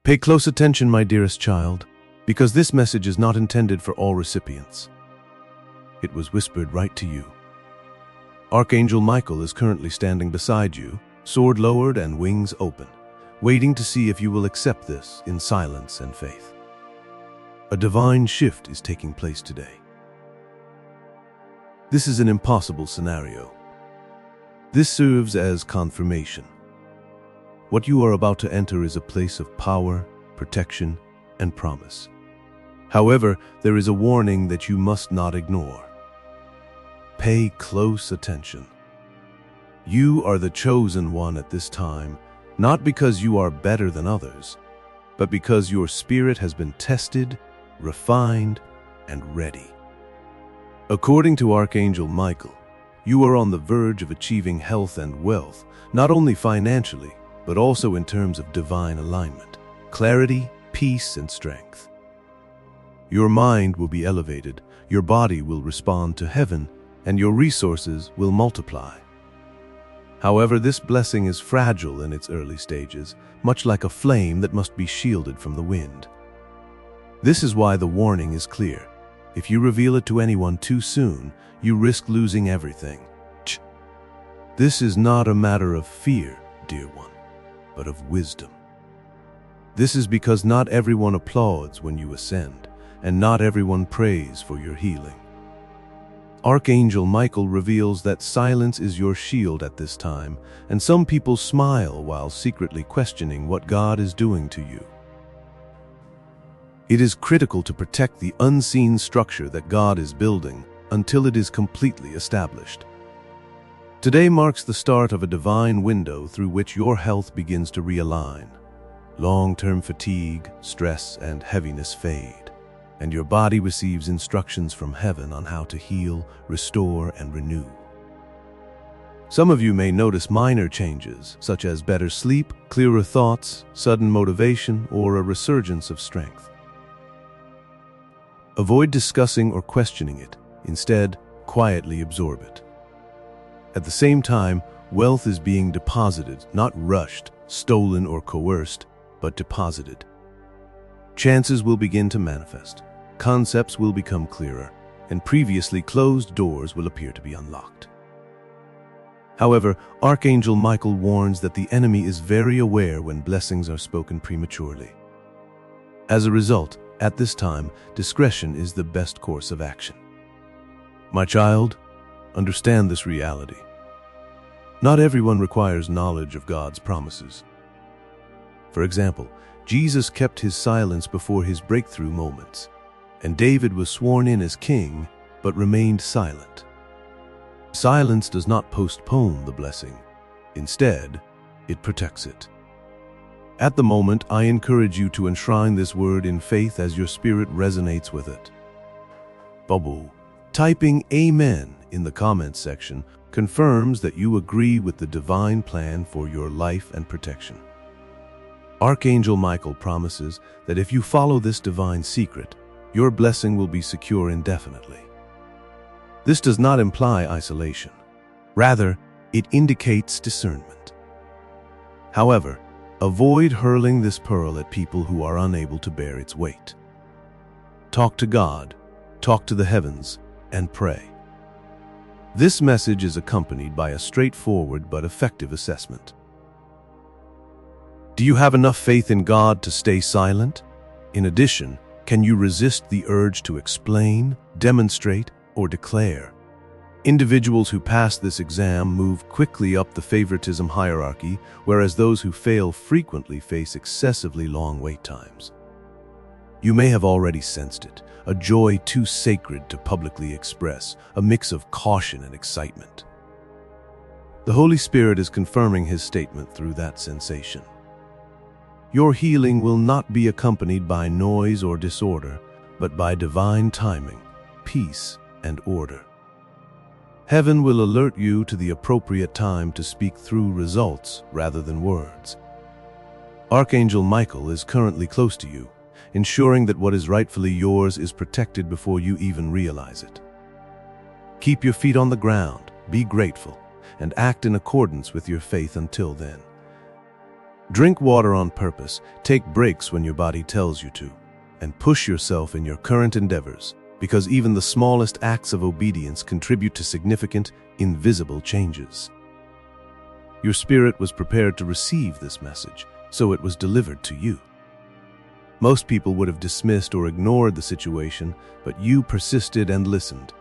Pay close attention, my dearest child, because this message is not intended for all recipients. It was whispered right to you. Archangel Michael is currently standing beside you, sword lowered and wings open, waiting to see if you will accept this in silence and faith. A divine shift is taking place today. This is an impossible scenario. This serves as confirmation. What you are about to enter is a place of power, protection, and promise. However, there is a warning that you must not ignore. Pay close attention. You are the chosen one at this time, not because you are better than others, but because your spirit has been tested, refined, and ready. According to Archangel Michael, you are on the verge of achieving health and wealth, not only financially, but also in terms of divine alignment, clarity, peace, and strength. Your mind will be elevated, your body will respond to heaven, and your resources will multiply. However, this blessing is fragile in its early stages, much like a flame that must be shielded from the wind. This is why the warning is clear. If you reveal it to anyone too soon, you risk losing everything. This is not a matter of fear, dear one, but of wisdom. This is because not everyone applauds when you ascend, and not everyone prays for your healing. Archangel Michael reveals that silence is your shield at this time, and some people smile while secretly questioning what God is doing to you. It is critical to protect the unseen structure that God is building until it is completely established. Today marks the start of a divine window through which your health begins to realign. Long-term fatigue, stress, and heaviness fade, and your body receives instructions from heaven on how to heal, restore, and renew. Some of you may notice minor changes, such as better sleep, clearer thoughts, sudden motivation, or a resurgence of strength. Avoid discussing or questioning it. Instead, quietly absorb it. At the same time, wealth is being deposited, not rushed, stolen, or coerced, but deposited. Chances will begin to manifest, concepts will become clearer, and previously closed doors will appear to be unlocked. However, Archangel Michael warns that the enemy is very aware when blessings are spoken prematurely. As a result, at this time, discretion is the best course of action. My child, understand this reality. Not everyone requires knowledge of God's promises. For example, Jesus kept his silence before his breakthrough moments, and David was sworn in as king, but remained silent. Silence does not postpone the blessing. Instead, it protects it. At the moment, I encourage you to enshrine this word in faith as your spirit resonates with it. Babu, typing Amen in the comments section confirms that you agree with the divine plan for your life and protection. Archangel Michael promises that if you follow this divine secret, your blessing will be secure indefinitely. This does not imply isolation. Rather, it indicates discernment. However, avoid hurling this pearl at people who are unable to bear its weight. Talk to God, talk to the heavens, and pray. This message is accompanied by a straightforward but effective assessment. Do you have enough faith in God to stay silent? In addition, can you resist the urge to explain, demonstrate, or declare? Individuals who pass this exam move quickly up the favoritism hierarchy, whereas those who fail frequently face excessively long wait times. You may have already sensed it, a joy too sacred to publicly express, a mix of caution and excitement. The Holy Spirit is confirming his statement through that sensation. Your healing will not be accompanied by noise or disorder, but by divine timing, peace, and order. Heaven will alert you to the appropriate time to speak through results rather than words. Archangel Michael is currently close to you, ensuring that what is rightfully yours is protected before you even realize it. Keep your feet on the ground, be grateful, and act in accordance with your faith until then. Drink water on purpose, take breaks when your body tells you to, and push yourself in your current endeavors, because even the smallest acts of obedience contribute to significant, invisible changes. Your spirit was prepared to receive this message, so it was delivered to you. Most people would have dismissed or ignored the situation, but you persisted and listened.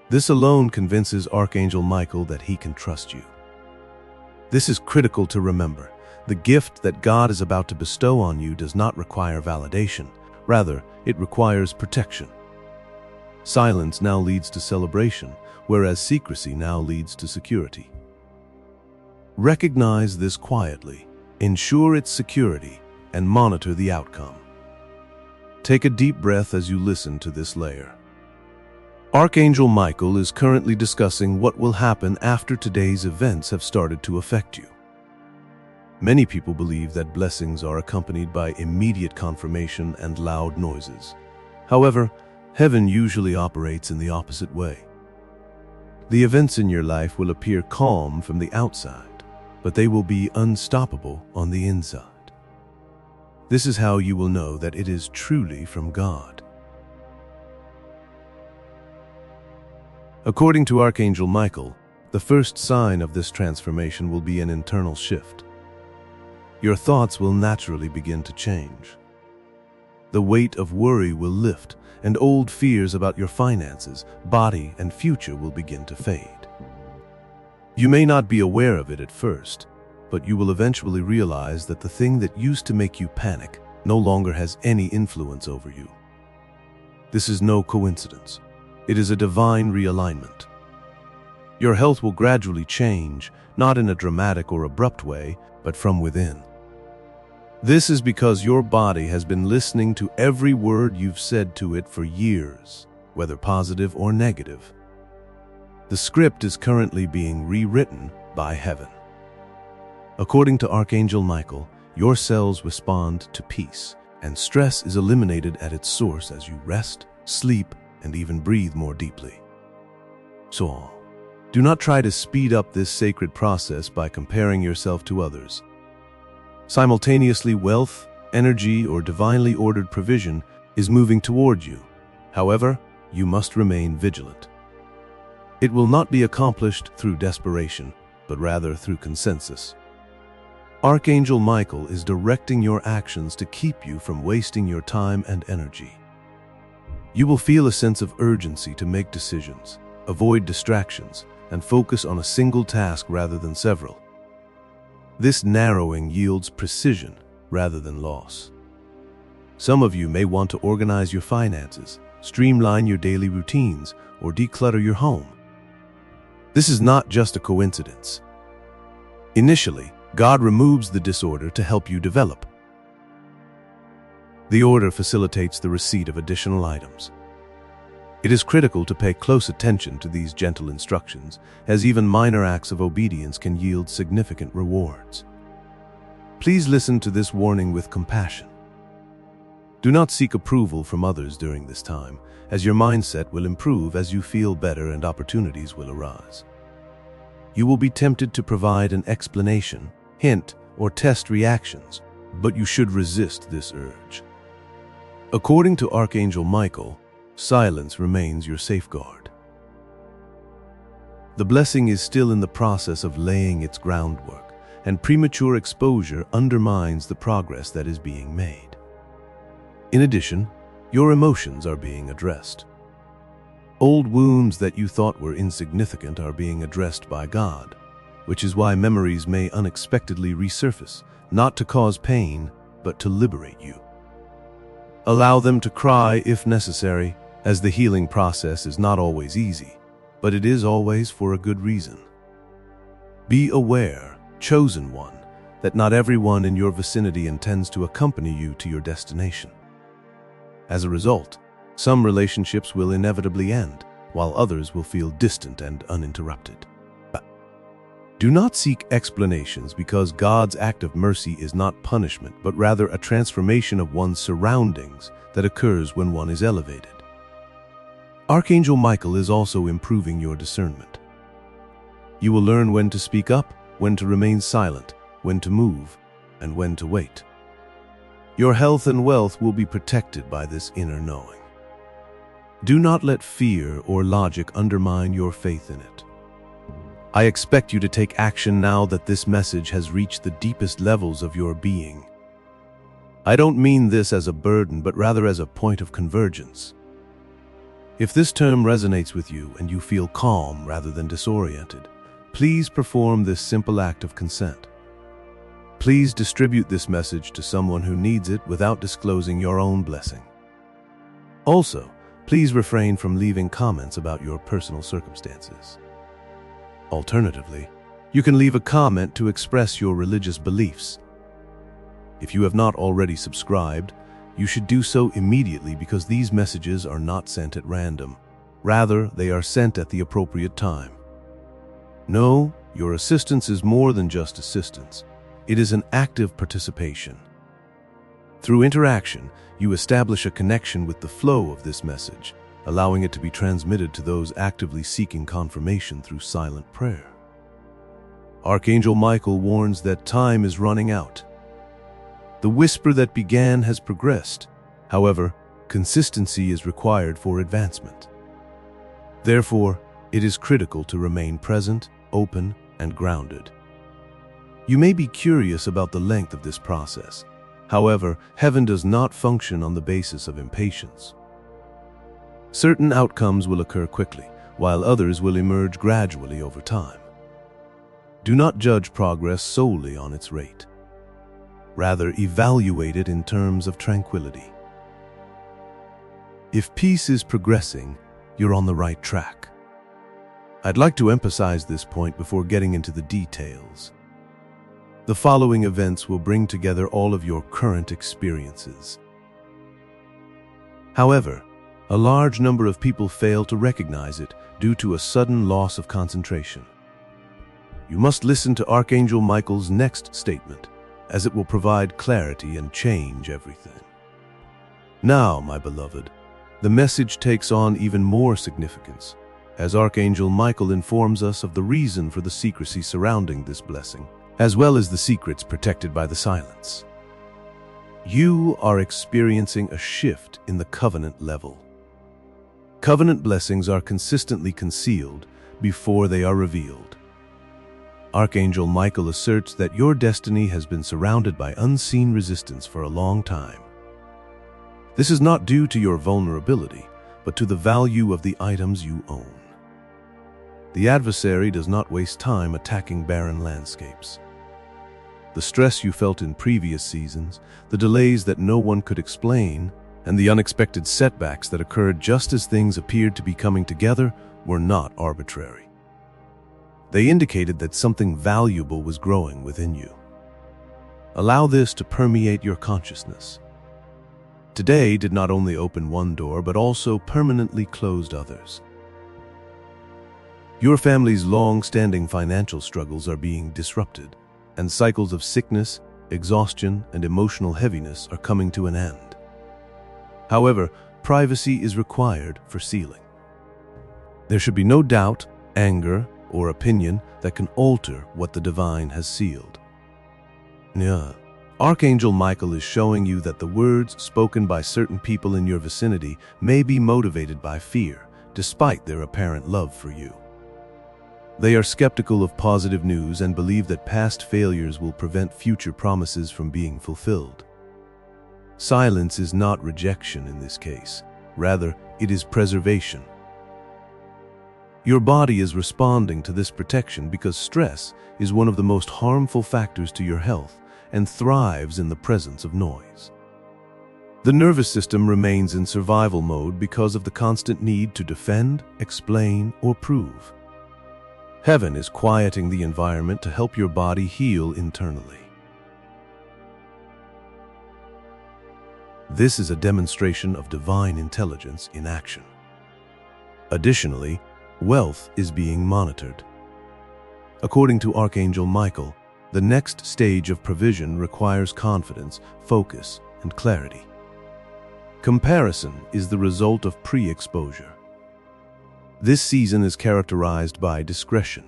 This alone convinces Archangel Michael that he can trust you. This is critical to remember. The gift that God is about to bestow on you does not require validation. Rather, it requires protection. Silence now leads to celebration, whereas secrecy now leads to security. Recognize this quietly, ensure its security, and monitor the outcome. Take a deep breath as you listen to this layer. Archangel Michael is currently discussing what will happen after today's events have started to affect you. Many people believe that blessings are accompanied by immediate confirmation and loud noises. However, heaven usually operates in the opposite way. The events in your life will appear calm from the outside, but they will be unstoppable on the inside. This is how you will know that it is truly from God. According to Archangel Michael, the first sign of this transformation will be an internal shift. Your thoughts will naturally begin to change. The weight of worry will lift, and old fears about your finances, body, and future will begin to fade. You may not be aware of it at first, but you will eventually realize that the thing that used to make you panic no longer has any influence over you. This is no coincidence. It is a divine realignment. Your health will gradually change, not in a dramatic or abrupt way, but from within. This is because your body has been listening to every word you've said to it for years, whether positive or negative. The script is currently being rewritten by heaven. According to Archangel Michael, your cells respond to peace, and stress is eliminated at its source as you rest, sleep, and even breathe more deeply. So, do not try to speed up this sacred process by comparing yourself to others. Simultaneously, wealth, energy, or divinely ordered provision is moving toward you. However, you must remain vigilant. It will not be accomplished through desperation, but rather through consensus. Archangel Michael is directing your actions to keep you from wasting your time and energy. You will feel a sense of urgency to make decisions, avoid distractions, and focus on a single task rather than several. This narrowing yields precision rather than loss. Some of you may want to organize your finances, streamline your daily routines, or declutter your home. This is not just a coincidence. Initially, God removes the disorder to help you develop. The order facilitates the receipt of additional items. It is critical to pay close attention to these gentle instructions, as even minor acts of obedience can yield significant rewards. Please listen to this warning with compassion. Do not seek approval from others during this time, as your mindset will improve as you feel better and opportunities will arise. You will be tempted to provide an explanation, hint, or test reactions, but you should resist this urge. According to Archangel Michael, silence remains your safeguard. The blessing is still in the process of laying its groundwork, and premature exposure undermines the progress that is being made. In addition, your emotions are being addressed. Old wounds that you thought were insignificant are being addressed by God, which is why memories may unexpectedly resurface, not to cause pain, but to liberate you. Allow them to cry if necessary, as the healing process is not always easy, but it is always for a good reason. Be aware, chosen one, that not everyone in your vicinity intends to accompany you to your destination. As a result, some relationships will inevitably end, while others will feel distant and uninterrupted. Do not seek explanations, because God's act of mercy is not punishment, but rather a transformation of one's surroundings that occurs when one is elevated. Archangel Michael is also improving your discernment. You will learn when to speak up, when to remain silent, when to move, and when to wait. Your health and wealth will be protected by this inner knowing. Do not let fear or logic undermine your faith in it. I expect you to take action now that this message has reached the deepest levels of your being. I don't mean this as a burden, but rather as a point of convergence. If this term resonates with you and you feel calm rather than disoriented, please perform this simple act of consent. Please distribute this message to someone who needs it without disclosing your own blessing. Also, please refrain from leaving comments about your personal circumstances. Alternatively, you can leave a comment to express your religious beliefs. If you have not already subscribed, you should do so immediately because these messages are not sent at random. Rather, they are sent at the appropriate time. No, your assistance is more than just assistance. It is an active participation. Through interaction, you establish a connection with the flow of this message, allowing it to be transmitted to those actively seeking confirmation through silent prayer. Archangel Michael warns that time is running out. The whisper that began has progressed. However, consistency is required for advancement. Therefore, it is critical to remain present, open, and grounded. You may be curious about the length of this process. However, heaven does not function on the basis of impatience. Certain outcomes will occur quickly, while others will emerge gradually over time. Do not judge progress solely on its rate. Rather, evaluate it in terms of tranquility. If peace is progressing, you're on the right track. I'd like to emphasize this point before getting into the details. The following events will bring together all of your current experiences. However, a large number of people fail to recognize it due to a sudden loss of concentration. You must listen to Archangel Michael's next statement, as it will provide clarity and change everything. Now, my beloved, the message takes on even more significance, as Archangel Michael informs us of the reason for the secrecy surrounding this blessing, as well as the secrets protected by the silence. You are experiencing a shift in the covenant level. Covenant blessings are consistently concealed before they are revealed. Archangel Michael asserts that your destiny has been surrounded by unseen resistance for a long time. This is not due to your vulnerability, but to the value of the items you own. The adversary does not waste time attacking barren landscapes. The stress you felt in previous seasons, the delays that no one could explain, and the unexpected setbacks that occurred just as things appeared to be coming together were not arbitrary. They indicated that something valuable was growing within you. Allow this to permeate your consciousness. Today did not only open one door, but also permanently closed others. Your family's long-standing financial struggles are being disrupted, and cycles of sickness, exhaustion, and emotional heaviness are coming to an end. However, privacy is required for sealing. There should be no doubt, anger, or opinion that can alter what the divine has sealed. Archangel Michael is showing you that the words spoken by certain people in your vicinity may be motivated by fear, despite their apparent love for you. They are skeptical of positive news and believe that past failures will prevent future promises from being fulfilled. Silence is not rejection in this case. Rather, it is preservation. Your body is responding to this protection because stress is one of the most harmful factors to your health and thrives in the presence of noise. The nervous system remains in survival mode because of the constant need to defend, explain, or prove. Heaven is quieting the environment to help your body heal internally. This is a demonstration of divine intelligence in action. Additionally, wealth is being monitored. According to Archangel Michael, the next stage of provision requires confidence, focus, and clarity. Comparison is the result of pre-exposure. This season is characterized by discretion,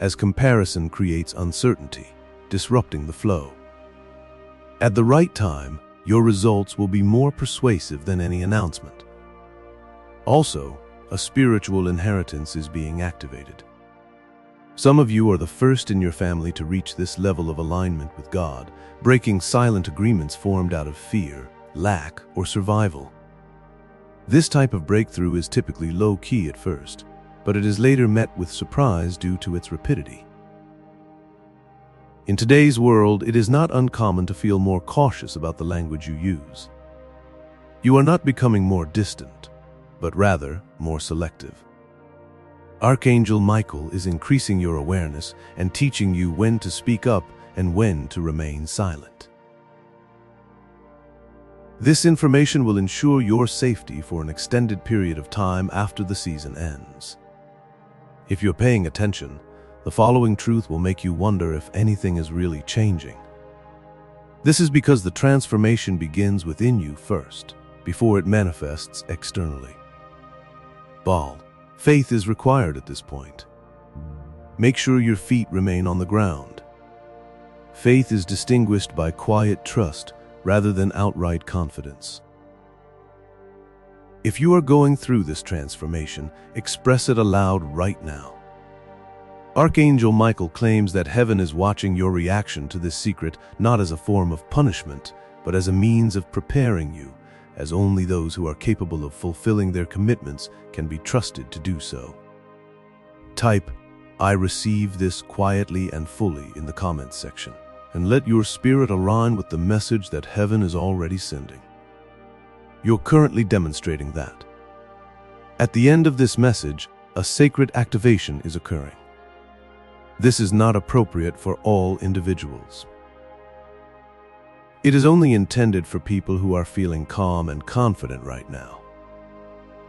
as comparison creates uncertainty, disrupting the flow. At the right time, your results will be more persuasive than any announcement. Also, a spiritual inheritance is being activated. Some of you are the first in your family to reach this level of alignment with God, breaking silent agreements formed out of fear, lack, or survival. This type of breakthrough is typically low-key at first, but it is later met with surprise due to its rapidity. In today's world, it is not uncommon to feel more cautious about the language you use. You are not becoming more distant, but rather more selective. Archangel Michael is increasing your awareness and teaching you when to speak up and when to remain silent. This information will ensure your safety for an extended period of time after the season ends. If you're paying attention, the following truth will make you wonder if anything is really changing. This is because the transformation begins within you first, before it manifests externally. Baal, faith is required at this point. Make sure your feet remain on the ground. Faith is distinguished by quiet trust rather than outright confidence. If you are going through this transformation, express it aloud right now. Archangel Michael claims that heaven is watching your reaction to this secret not as a form of punishment, but as a means of preparing you, as only those who are capable of fulfilling their commitments can be trusted to do so. Type, "I receive this" quietly and fully in the comments section, and let your spirit align with the message that heaven is already sending. You're currently demonstrating that. At the end of this message, a sacred activation is occurring. This is not appropriate for all individuals. It is only intended for people who are feeling calm and confident right now.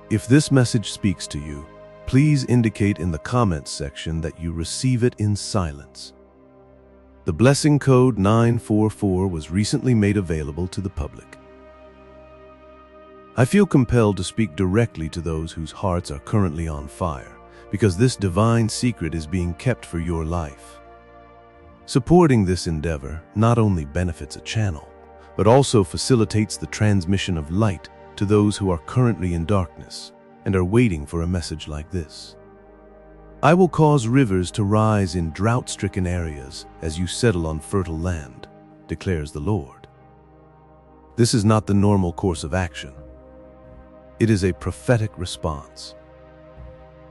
If this message speaks to you, please indicate in the comments section that you receive it in silence. The blessing code 944 was recently made available to the public. I feel compelled to speak directly to those whose hearts are currently on fire, because this divine secret is being kept for your life. Supporting this endeavor not only benefits a channel, but also facilitates the transmission of light to those who are currently in darkness and are waiting for a message like this. I will cause rivers to rise in drought-stricken areas as you settle on fertile land, declares the Lord. This is not the normal course of action. It is a prophetic response.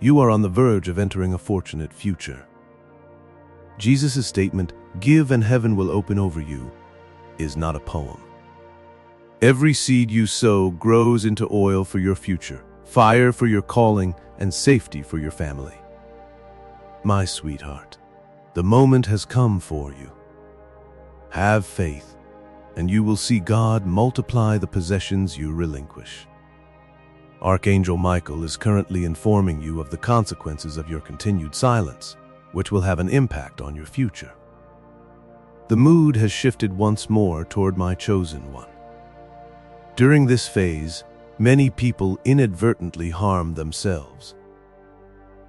You are on the verge of entering a fortunate future. Jesus' statement, "Give and heaven will open over you," is not a poem. Every seed you sow grows into oil for your future, fire for your calling, and safety for your family. My sweetheart, the moment has come for you. Have faith, and you will see God multiply the possessions you relinquish. Archangel Michael is currently informing you of the consequences of your continued silence, which will have an impact on your future. The mood has shifted once more toward my chosen one. During this phase, many people inadvertently harm themselves.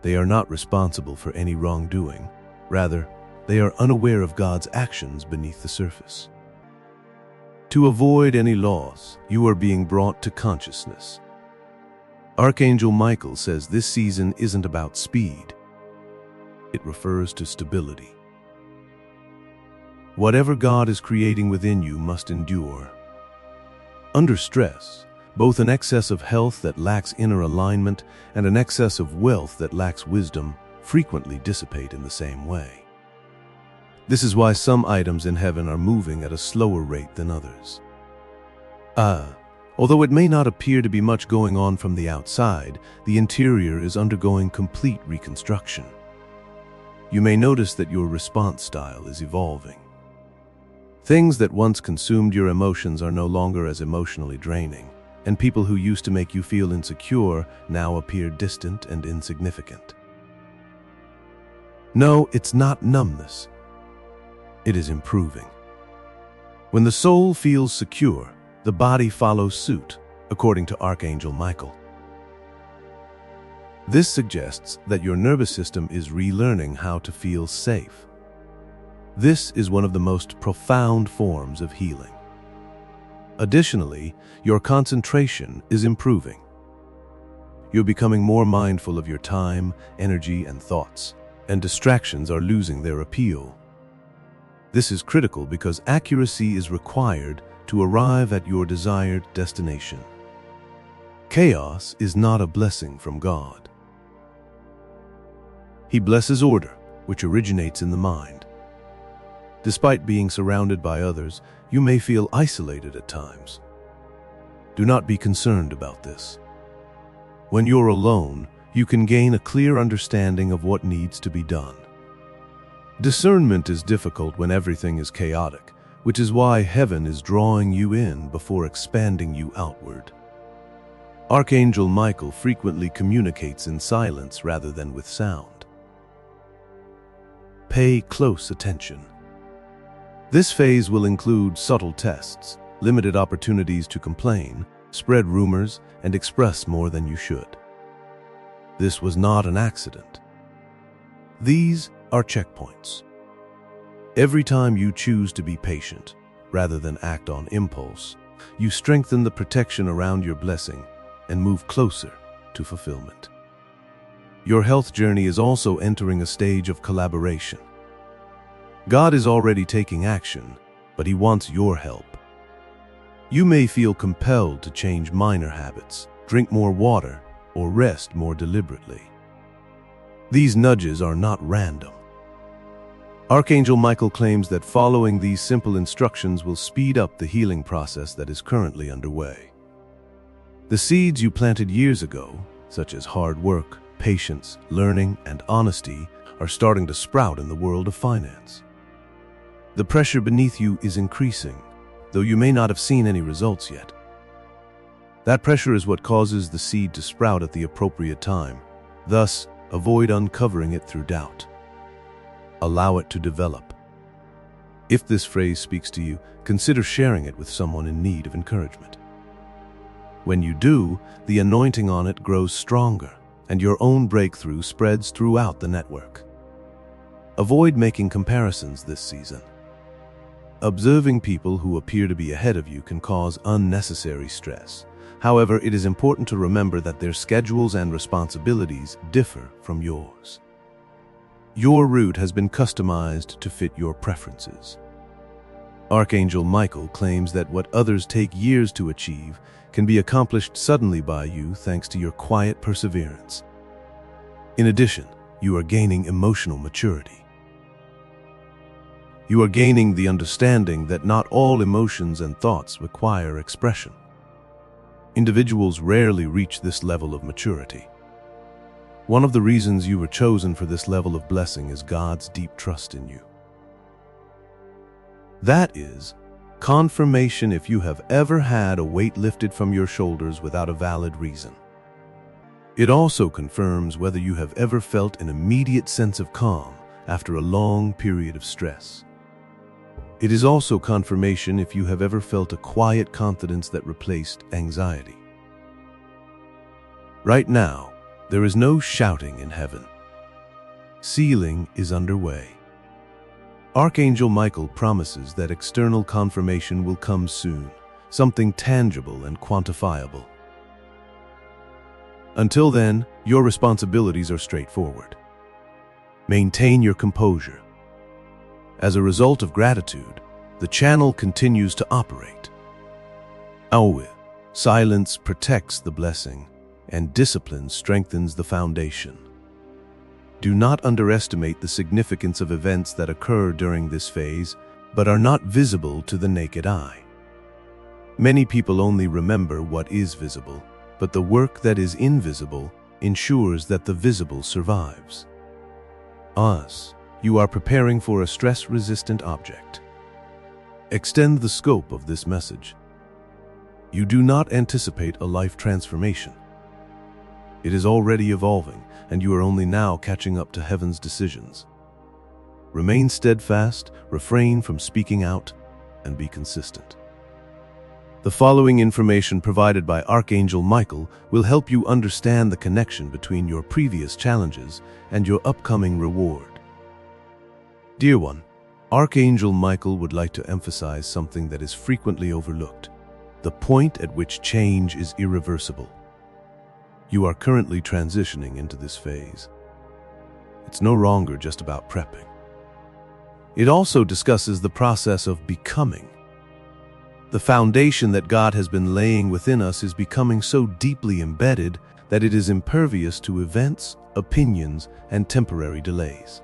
They are not responsible for any wrongdoing. Rather, they are unaware of God's actions beneath the surface. To avoid any loss, you are being brought to consciousness. Archangel Michael says this season isn't about speed. It refers to stability. Whatever God is creating within you must endure. Under stress, both an excess of health that lacks inner alignment and an excess of wealth that lacks wisdom frequently dissipate in the same way. This is why some items in heaven are moving at a slower rate than others. Although it may not appear to be much going on from the outside, the interior is undergoing complete reconstruction. You may notice that your response style is evolving. Things that once consumed your emotions are no longer as emotionally draining, and people who used to make you feel insecure now appear distant and insignificant. No, it's not numbness. It is improving. When the soul feels secure, the body follows suit, according to Archangel Michael. This suggests that your nervous system is relearning how to feel safe. This is one of the most profound forms of healing. Additionally, your concentration is improving. You're becoming more mindful of your time, energy, and thoughts, and distractions are losing their appeal. This is critical because accuracy is required to arrive at your desired destination. Chaos is not a blessing from God. He blesses order, which originates in the mind. Despite being surrounded by others, you may feel isolated at times. Do not be concerned about this. When you're alone, you can gain a clear understanding of what needs to be done. Discernment is difficult when everything is chaotic, which is why heaven is drawing you in before expanding you outward. Archangel Michael frequently communicates in silence rather than with sound. Pay close attention. This phase will include subtle tests, limited opportunities to complain, spread rumors, and express more than you should. This was not an accident. These are checkpoints. Every time you choose to be patient, rather than act on impulse, you strengthen the protection around your blessing and move closer to fulfillment. Your health journey is also entering a stage of collaboration. God is already taking action, but He wants your help. You may feel compelled to change minor habits, drink more water, or rest more deliberately. These nudges are not random. Archangel Michael claims that following these simple instructions will speed up the healing process that is currently underway. The seeds you planted years ago, such as hard work, patience, learning, and honesty, are starting to sprout in the world of finance. The pressure beneath you is increasing, though you may not have seen any results yet. That pressure is what causes the seed to sprout at the appropriate time. Thus, avoid uncovering it through doubt. Allow it to develop. If this phrase speaks to you, consider sharing it with someone in need of encouragement. When you do, the anointing on it grows stronger, and your own breakthrough spreads throughout the network. Avoid making comparisons this season. Observing people who appear to be ahead of you can cause unnecessary stress. However, it is important to remember that their schedules and responsibilities differ from yours. Your route has been customized to fit your preferences. Archangel Michael claims that what others take years to achieve can be accomplished suddenly by you thanks to your quiet perseverance. In addition, you are gaining emotional maturity. You are gaining the understanding that not all emotions and thoughts require expression. Individuals rarely reach this level of maturity. One of the reasons you were chosen for this level of blessing is God's deep trust in you. That is confirmation if you have ever had a weight lifted from your shoulders without a valid reason. It also confirms whether you have ever felt an immediate sense of calm after a long period of stress. It is also confirmation if you have ever felt a quiet confidence that replaced anxiety. Right now, there is no shouting in heaven. Sealing is underway. Archangel Michael promises that external confirmation will come soon, something tangible and quantifiable. Until then, your responsibilities are straightforward. Maintain your composure. As a result of gratitude, the channel continues to operate. Always, silence protects the blessing, and discipline strengthens the foundation. Do not underestimate the significance of events that occur during this phase, but are not visible to the naked eye. Many people only remember what is visible, but the work that is invisible ensures that the visible survives. You are preparing for a stress-resistant object. Extend the scope of this message. You do not anticipate a life transformation. It is already evolving, and you are only now catching up to heaven's decisions. Remain steadfast, refrain from speaking out, and be consistent. The following information provided by Archangel Michael will help you understand the connection between your previous challenges and your upcoming reward. Dear one, Archangel Michael would like to emphasize something that is frequently overlooked. the point at which change is irreversible. You are currently transitioning into this phase. It's no longer just about prepping. It also discusses the process of becoming. The foundation that God has been laying within us is becoming so deeply embedded that it is impervious to events, opinions, and temporary delays.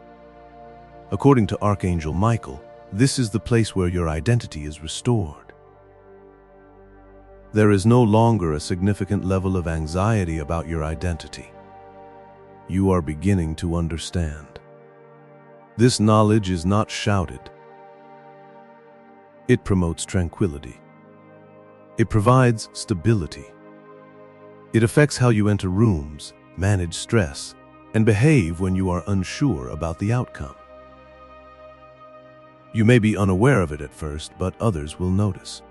According to Archangel Michael, this is the place where your identity is restored. There is no longer a significant level of anxiety about your identity. You are beginning to understand. This knowledge is not shouted. It promotes tranquility. It provides stability. It affects how you enter rooms, manage stress, and behave when you are unsure about the outcome. You may be unaware of it at first, but others will notice.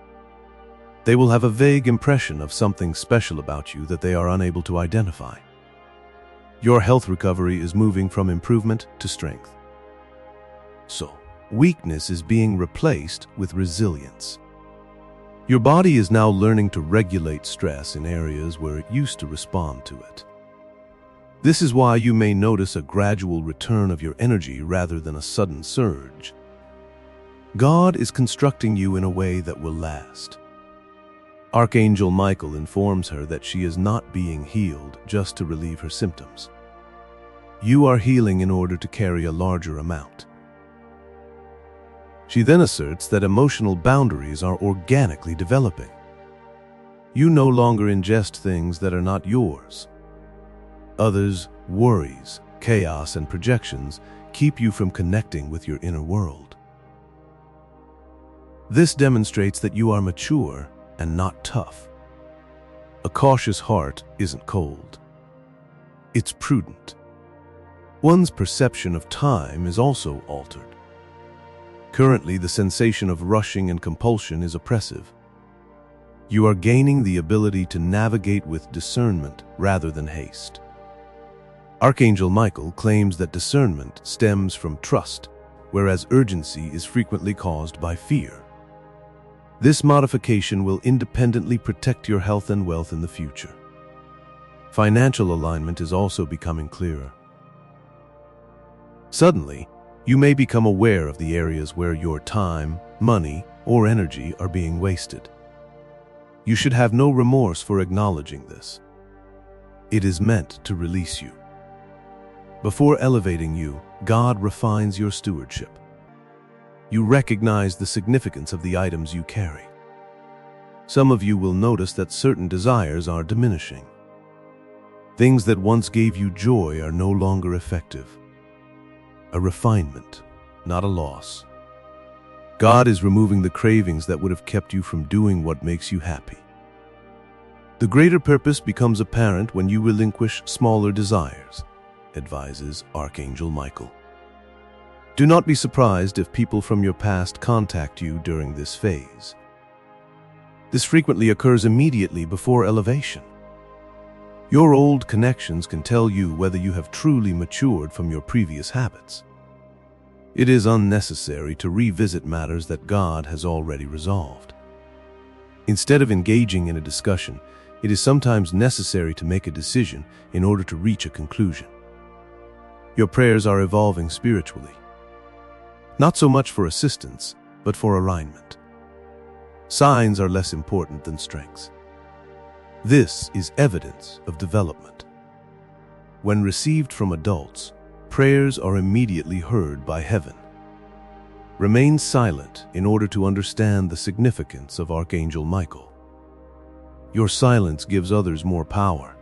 They will have a vague impression of something special about you that they are unable to identify. Your health recovery is moving from improvement to strength. So, weakness is being replaced with resilience. Your body is now learning to regulate stress in areas where it used to respond to it. This is why you may notice a gradual return of your energy rather than a sudden surge. God is constructing you in a way that will last. Archangel Michael informs her that she is not being healed just to relieve her symptoms. You are healing in order to carry a larger amount. She then asserts that emotional boundaries are organically developing. You no longer ingest things that are not yours. Others' worries, chaos, and projections keep you from connecting with your inner world. This demonstrates that you are mature and not tough. A cautious heart isn't cold. It's prudent. One's perception of time is also altered. Currently, the sensation of rushing and compulsion is oppressive. You are gaining the ability to navigate with discernment rather than haste. Archangel Michael claims that discernment stems from trust, whereas urgency is frequently caused by fear. This modification will independently protect your health and wealth in the future. Financial alignment is also becoming clearer. Suddenly, you may become aware of the areas where your time, money, or energy are being wasted. You should have no remorse for acknowledging this. It is meant to release you. Before elevating you, God refines your stewardship. You recognize the significance of the items you carry. Some of you will notice that certain desires are diminishing. Things that once gave you joy are no longer effective. A refinement, not a loss. God is removing the cravings that would have kept you from doing what makes you happy. The greater purpose becomes apparent when you relinquish smaller desires, advises Archangel Michael. Do not be surprised if people from your past contact you during this phase. This frequently occurs immediately before elevation. Your old connections can tell you whether you have truly matured from your previous habits. It is unnecessary to revisit matters that God has already resolved. Instead of engaging in a discussion, it is sometimes necessary to make a decision in order to reach a conclusion. Your prayers are evolving spiritually. Not so much for assistance, but for alignment. Signs are less important than strengths. This is evidence of development. When received from adults, prayers are immediately heard by heaven. Remain silent in order to understand the significance of Archangel Michael. Your silence gives others more power.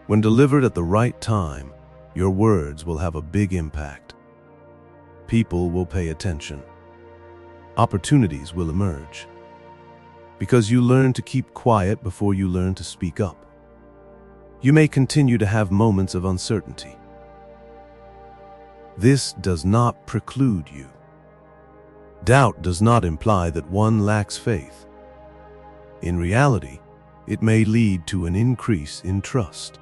When delivered at the right time, your words will have a big impact. People will pay attention. Opportunities will emerge. Because you learn to keep quiet before you learn to speak up. You may continue to have moments of uncertainty. This does not preclude you. Doubt does not imply that one lacks faith. In reality, it may lead to an increase in trust.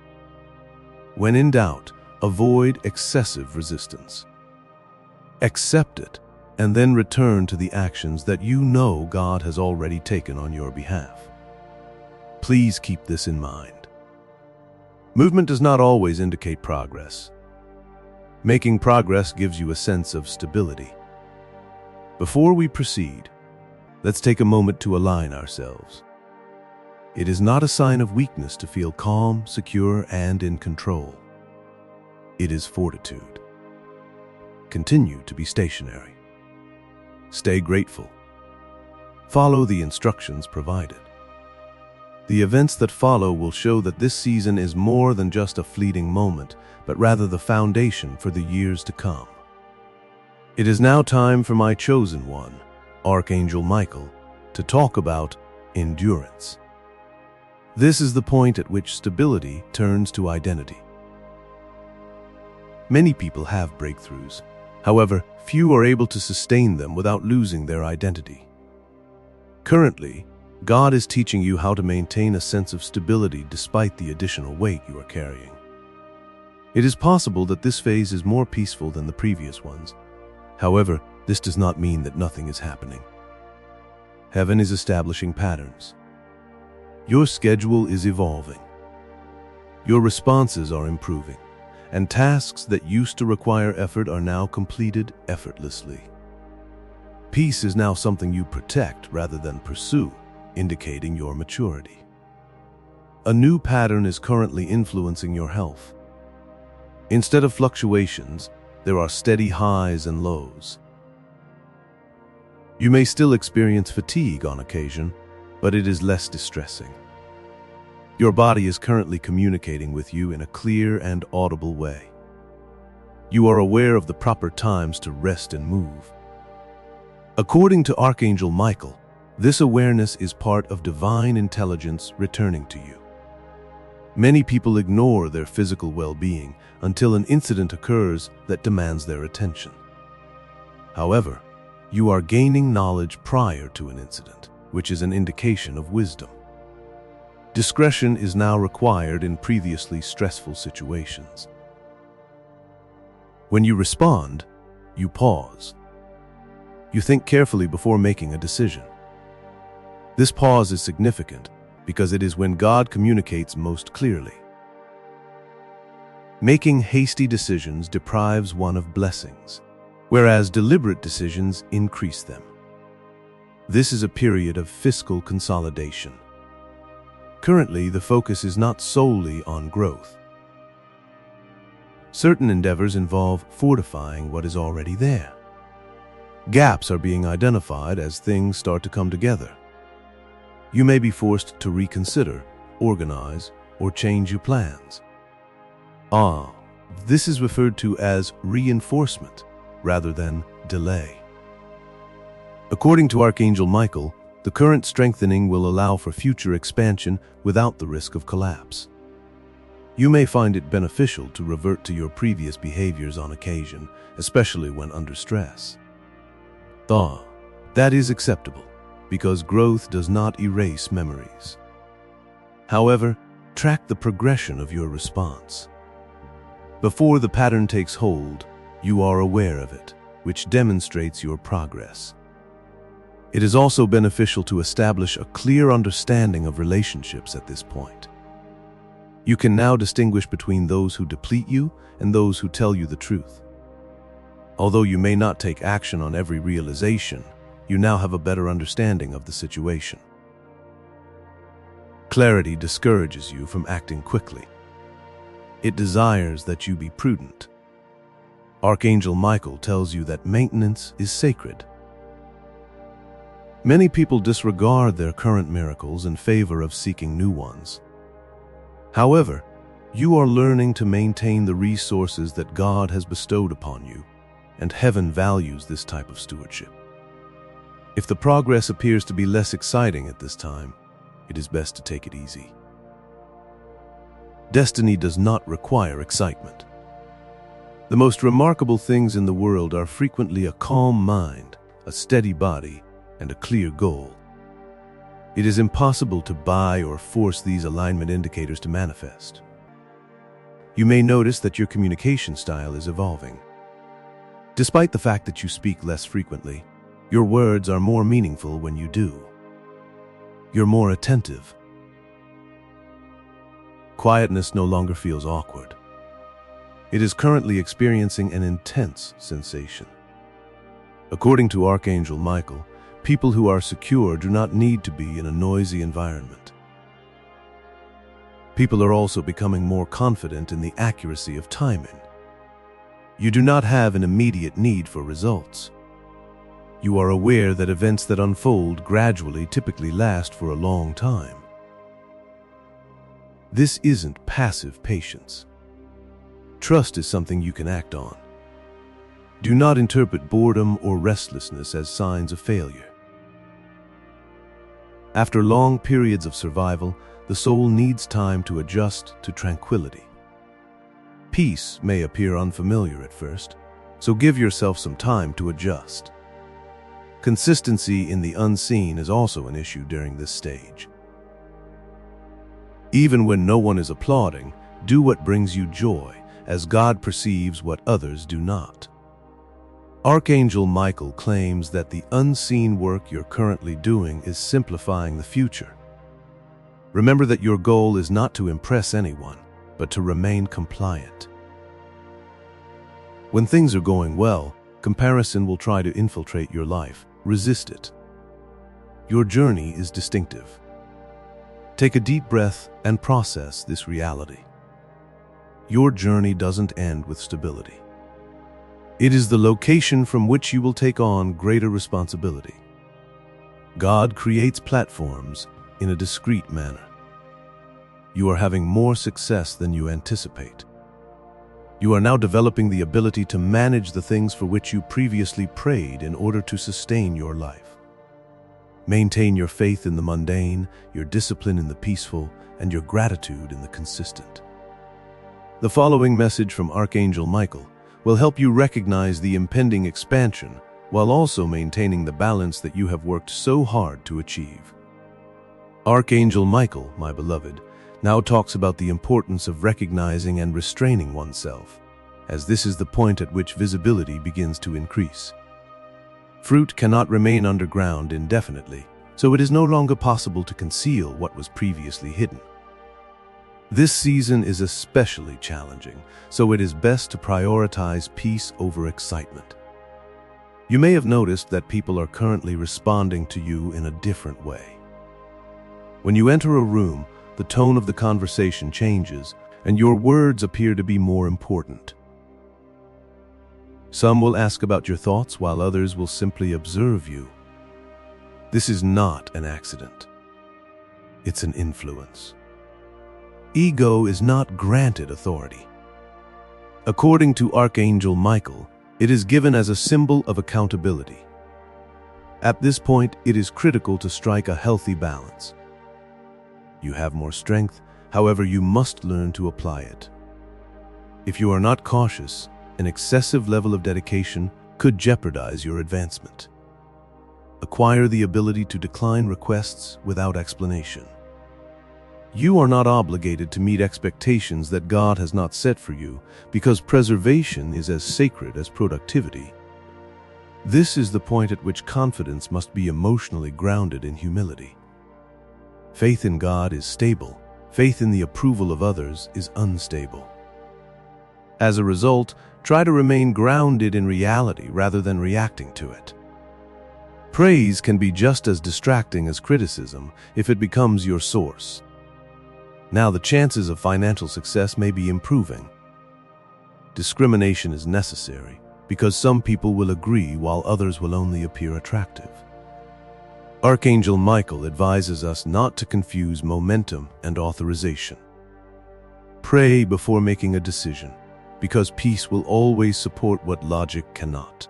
When in doubt, avoid excessive resistance. Accept it and then return to the actions that you know God has already taken on your behalf. Please keep this in mind. Movement does not always indicate progress. Making progress gives you a sense of stability. Before we proceed, let's take a moment to align ourselves. It is not a sign of weakness to feel calm, secure, and in control. It is fortitude. Continue to be stationary. Stay grateful. Follow the instructions provided. The events that follow will show that this season is more than just a fleeting moment, but rather the foundation for the years to come. It is now time for my chosen one, Archangel Michael, to talk about endurance. This is the point at which stability turns to identity. Many people have breakthroughs. However, few are able to sustain them without losing their identity. Currently, God is teaching you how to maintain a sense of stability despite the additional weight you are carrying. It is possible that this phase is more peaceful than the previous ones. However, this does not mean that nothing is happening. Heaven is establishing patterns. Your schedule is evolving. Your responses are improving, and tasks that used to require effort are now completed effortlessly. Peace is now something you protect rather than pursue, indicating your maturity. A new pattern is currently influencing your health. Instead of fluctuations, there are steady highs and lows. You may still experience fatigue on occasion, but it is less distressing. Your body is currently communicating with you in a clear and audible way. You are aware of the proper times to rest and move. According to Archangel Michael, this awareness is part of divine intelligence returning to you. Many people ignore their physical well-being until an incident occurs that demands their attention. However, you are gaining knowledge prior to an incident, which is an indication of wisdom. Discretion is now required in previously stressful situations. When you respond, you pause. You think carefully before making a decision. This pause is significant because it is when God communicates most clearly. Making hasty decisions deprives one of blessings, whereas deliberate decisions increase them. This is a period of fiscal consolidation. Currently, the focus is not solely on growth. Certain endeavors involve fortifying what is already there. Gaps are being identified as things start to come together. You may be forced to reconsider, organize, or change your plans. This is referred to as reinforcement rather than delay. According to Archangel Michael, the current strengthening will allow for future expansion without the risk of collapse. You may find it beneficial to revert to your previous behaviors on occasion, especially when under stress. That is acceptable, because growth does not erase memories. However, track the progression of your response. Before the pattern takes hold, you are aware of it, which demonstrates your progress. It is also beneficial to establish a clear understanding of relationships at this point. You can now distinguish between those who deplete you and those who tell you the truth. Although you may not take action on every realization, you now have a better understanding of the situation. Clarity discourages you from acting quickly. It desires that you be prudent. Archangel Michael tells you that maintenance is sacred. Many people disregard their current miracles in favor of seeking new ones. However, you are learning to maintain the resources that God has bestowed upon you, and heaven values this type of stewardship. If the progress appears to be less exciting at this time, it is best to take it easy. Destiny does not require excitement. The most remarkable things in the world are frequently a calm mind, a steady body, and a clear goal. It is impossible to buy or force these alignment indicators to manifest. You may notice that your communication style is evolving. Despite the fact that you speak less frequently, your words are more meaningful when you do. You're more attentive. Quietness no longer feels awkward. It is currently experiencing an intense sensation. According to Archangel Michael, people who are secure do not need to be in a noisy environment. People are also becoming more confident in the accuracy of timing. You do not have an immediate need for results. You are aware that events that unfold gradually typically last for a long time. This isn't passive patience. Trust is something you can act on. Do not interpret boredom or restlessness as signs of failure. After long periods of survival, the soul needs time to adjust to tranquility. Peace may appear unfamiliar at first, so give yourself some time to adjust. Consistency in the unseen is also an issue during this stage. Even when no one is applauding, do what brings you joy, as God perceives what others do not. Archangel Michael claims that the unseen work you're currently doing is simplifying the future. Remember that your goal is not to impress anyone, but to remain compliant. When things are going well, comparison will try to infiltrate your life. Resist it. Your journey is distinctive. Take a deep breath and process this reality. Your journey doesn't end with stability. It is the location from which you will take on greater responsibility. God creates platforms in a discreet manner. You are having more success than you anticipate. You are now developing the ability to manage the things for which you previously prayed in order to sustain your life. Maintain your faith in the mundane, your discipline in the peaceful, and your gratitude in the consistent. The following message from Archangel Michael will help you recognize the impending expansion while also maintaining the balance that you have worked so hard to achieve. Archangel Michael, my beloved, now talks about the importance of recognizing and restraining oneself, as this is the point at which visibility begins to increase. Fruit cannot remain underground indefinitely, so it is no longer possible to conceal what was previously hidden. This season is especially challenging, so it is best to prioritize peace over excitement. You may have noticed that people are currently responding to you in a different way. When you enter a room, the tone of the conversation changes, and your words appear to be more important. Some will ask about your thoughts, while others will simply observe you. This is not an accident. It's an influence. Ego is not granted authority. According to Archangel Michael, it is given as a symbol of accountability. At this point, it is critical to strike a healthy balance. You have more strength, however, you must learn to apply it. If you are not cautious, an excessive level of dedication could jeopardize your advancement. Acquire the ability to decline requests without explanation. You are not obligated to meet expectations that God has not set for you, because preservation is as sacred as productivity. This is the point at which confidence must be emotionally grounded in humility. Faith in God is stable. Faith in the approval of others is unstable. As a result, try to remain grounded in reality rather than reacting to it. Praise can be just as distracting as criticism if it becomes your source. Now, the chances of financial success may be improving. Discrimination is necessary because some people will agree while others will only appear attractive. Archangel Michael advises us not to confuse momentum and authorization. Pray before making a decision, because peace will always support what logic cannot.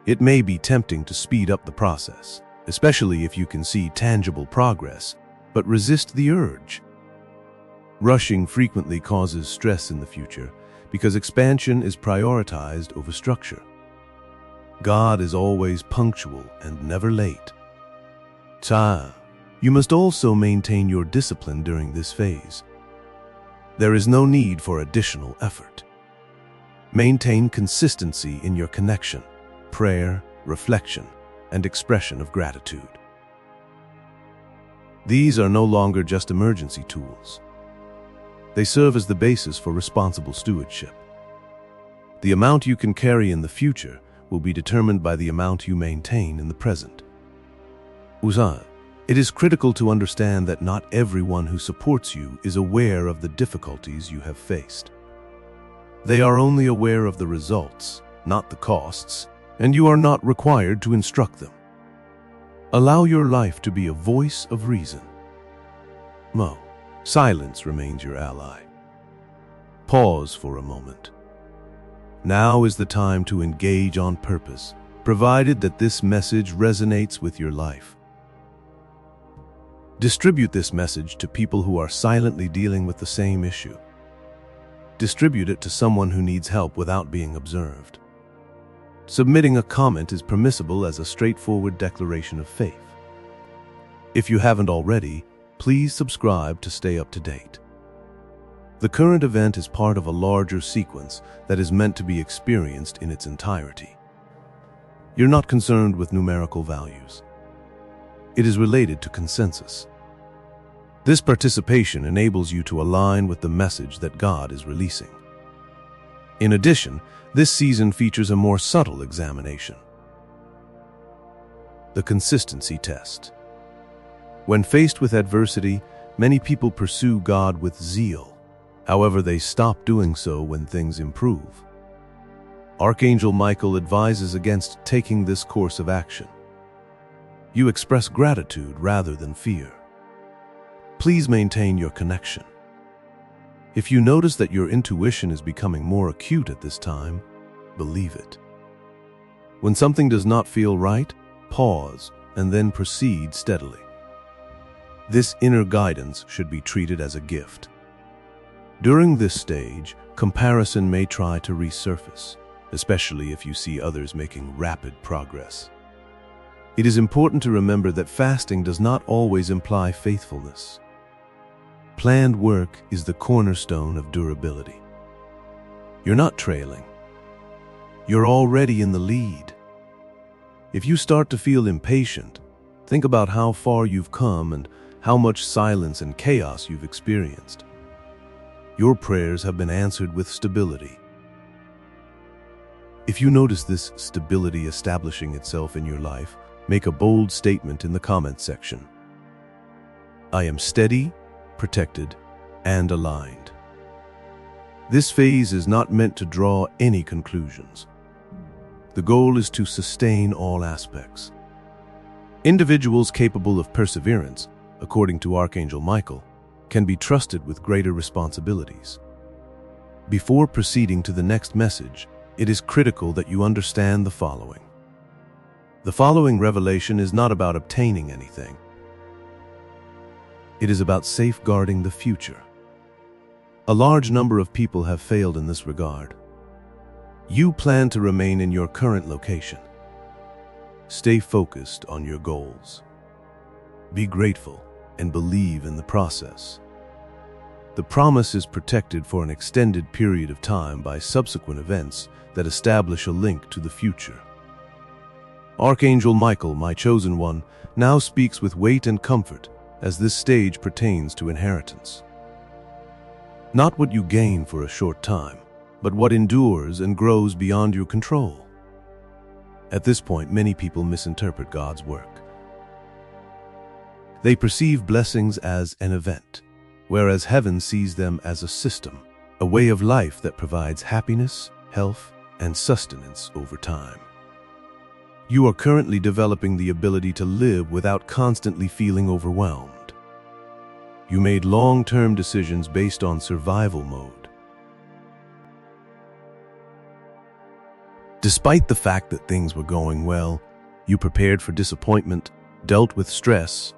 It may be tempting to speed up the process, especially if you can see tangible progress, but resist the urge. Rushing frequently causes stress in the future because expansion is prioritized over structure. God is always punctual and never late. You must also maintain your discipline during this phase. There is no need for additional effort. Maintain consistency in your connection, prayer, reflection, and expression of gratitude. These are no longer just emergency tools. They serve as the basis for responsible stewardship. The amount you can carry in the future will be determined by the amount you maintain in the present. It is critical to understand that not everyone who supports you is aware of the difficulties you have faced. They are only aware of the results, not the costs, and you are not required to instruct them. Allow your life to be a voice of reason. Silence remains your ally. Pause for a moment. Now is the time to engage on purpose, provided that this message resonates with your life. Distribute this message to people who are silently dealing with the same issue. Distribute it to someone who needs help without being observed. Submitting a comment is permissible as a straightforward declaration of faith. If you haven't already, please subscribe to stay up to date. The current event is part of a larger sequence that is meant to be experienced in its entirety. You're not concerned with numerical values. It is related to consensus. This participation enables you to align with the message that God is releasing. In addition, this season features a more subtle examination. The consistency test. When faced with adversity, many people pursue God with zeal. However, they stop doing so when things improve. Archangel Michael advises against taking this course of action. You express gratitude rather than fear. Please maintain your connection. If you notice that your intuition is becoming more acute at this time, believe it. When something does not feel right, pause and then proceed steadily. This inner guidance should be treated as a gift. During this stage, comparison may try to resurface, especially if you see others making rapid progress. It is important to remember that fasting does not always imply faithfulness. Planned work is the cornerstone of durability. You're not trailing. You're already in the lead. If you start to feel impatient, think about how far you've come and how much silence and chaos you've experienced. Your prayers have been answered with stability. If you notice this stability establishing itself in your life, make a bold statement in the comments section. I am steady, protected, and aligned. This phase is not meant to draw any conclusions. The goal is to sustain all aspects. Individuals capable of perseverance, according to Archangel Michael, can be trusted with greater responsibilities. Before proceeding to the next message, it is critical that you understand the following. The following revelation is not about obtaining anything. It is about safeguarding the future. A large number of people have failed in this regard. You plan to remain in your current location. Stay focused on your goals. Be grateful and believe in the process. The promise is protected for an extended period of time by subsequent events that establish a link to the future. Archangel Michael, my chosen one, now speaks with weight and comfort as this stage pertains to inheritance. Not what you gain for a short time, but what endures and grows beyond your control. At this point, many people misinterpret God's work. They perceive blessings as an event, whereas heaven sees them as a system, a way of life that provides happiness, health, and sustenance over time. You are currently developing the ability to live without constantly feeling overwhelmed. You made long-term decisions based on survival mode. Despite the fact that things were going well, you prepared for disappointment, dealt with stress,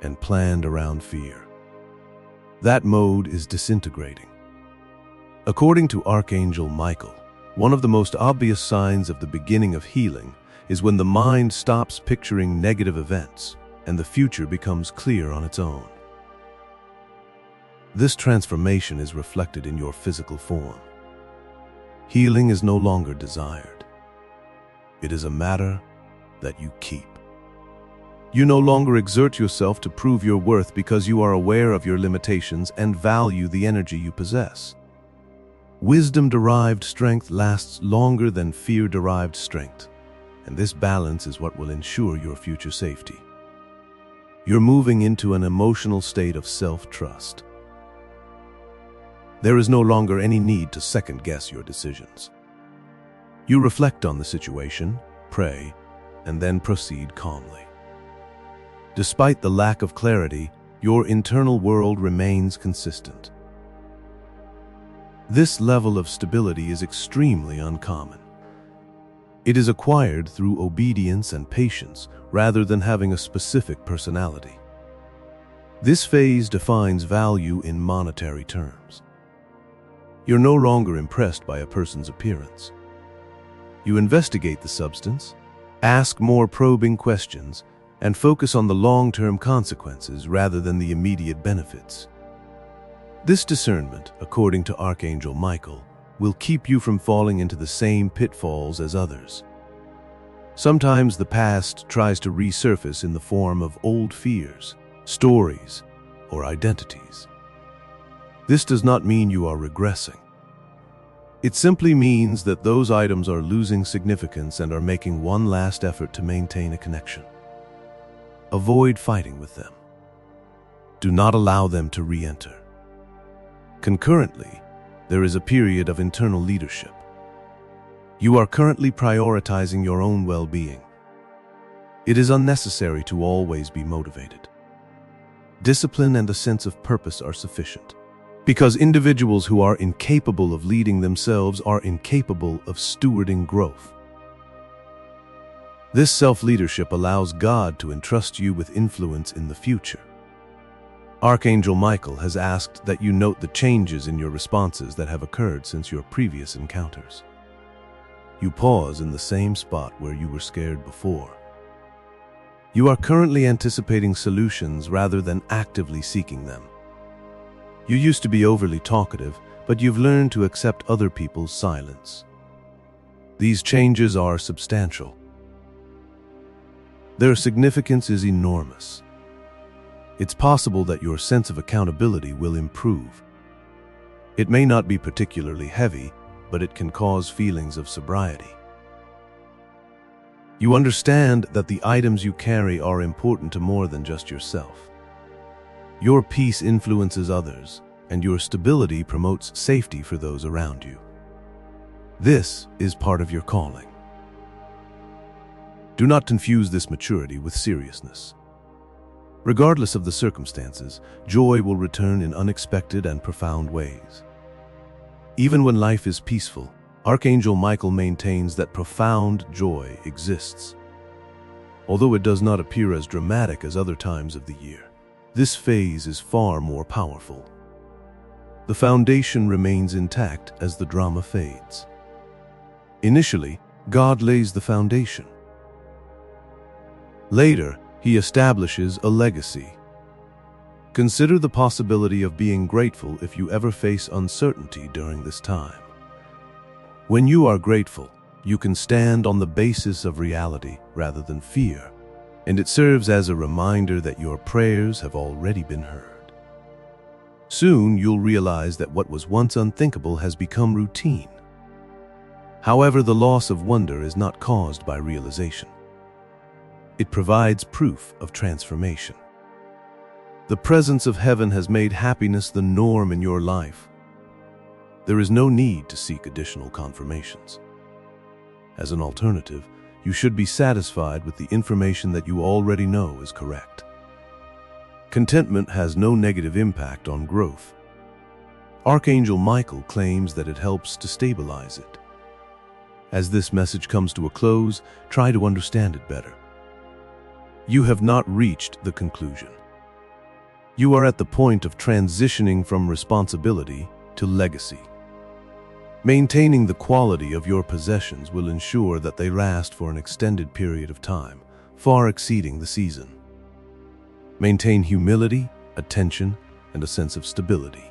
and planned around fear. That mode is disintegrating. According to Archangel Michael, one of the most obvious signs of the beginning of healing is when the mind stops picturing negative events and the future becomes clear on its own. This transformation is reflected in your physical form. Healing is no longer desired. It is a matter that you keep. You no longer exert yourself to prove your worth because you are aware of your limitations and value the energy you possess. Wisdom-derived strength lasts longer than fear-derived strength, and this balance is what will ensure your future safety. You're moving into an emotional state of self-trust. There is no longer any need to second-guess your decisions. You reflect on the situation, pray, and then proceed calmly. Despite the lack of clarity, your internal world remains consistent. This level of stability is extremely uncommon. It is acquired through obedience and patience rather than having a specific personality. This phase defines value in monetary terms. You're no longer impressed by a person's appearance. You investigate the substance, ask more probing questions, and focus on the long-term consequences rather than the immediate benefits. This discernment, according to Archangel Michael, will keep you from falling into the same pitfalls as others. Sometimes the past tries to resurface in the form of old fears, stories, or identities. This does not mean you are regressing. It simply means that those items are losing significance and are making one last effort to maintain a connection. Avoid fighting with them. Do not allow them to re-enter. Concurrently, there is a period of internal leadership. You are currently prioritizing your own well-being. It is unnecessary to always be motivated. Discipline and a sense of purpose are sufficient, because individuals who are incapable of leading themselves are incapable of stewarding growth. This self-leadership allows God to entrust you with influence in the future. Archangel Michael has asked that you note the changes in your responses that have occurred since your previous encounters. You pause in the same spot where you were scared before. You are currently anticipating solutions rather than actively seeking them. You used to be overly talkative, but you've learned to accept other people's silence. These changes are substantial. Their significance is enormous. It's possible that your sense of accountability will improve. It may not be particularly heavy, but it can cause feelings of sobriety. You understand that the items you carry are important to more than just yourself. Your peace influences others, and your stability promotes safety for those around you. This is part of your calling. Do not confuse this maturity with seriousness. Regardless of the circumstances, joy will return in unexpected and profound ways. Even when life is peaceful, Archangel Michael maintains that profound joy exists. Although it does not appear as dramatic as other times of the year, this phase is far more powerful. The foundation remains intact as the drama fades. Initially, God lays the foundation. Later, He establishes a legacy. Consider the possibility of being grateful if you ever face uncertainty during this time. When you are grateful, you can stand on the basis of reality rather than fear, and it serves as a reminder that your prayers have already been heard. Soon you'll realize that what was once unthinkable has become routine. However, the loss of wonder is not caused by realization. It provides proof of transformation. The presence of heaven has made happiness the norm in your life. There is no need to seek additional confirmations. As an alternative, you should be satisfied with the information that you already know is correct. Contentment has no negative impact on growth. Archangel Michael claims that it helps to stabilize it. As this message comes to a close, try to understand it better. You have not reached the conclusion. You are at the point of transitioning from responsibility to legacy. Maintaining the quality of your possessions will ensure that they last for an extended period of time, far exceeding the season. Maintain humility, attention, and a sense of stability.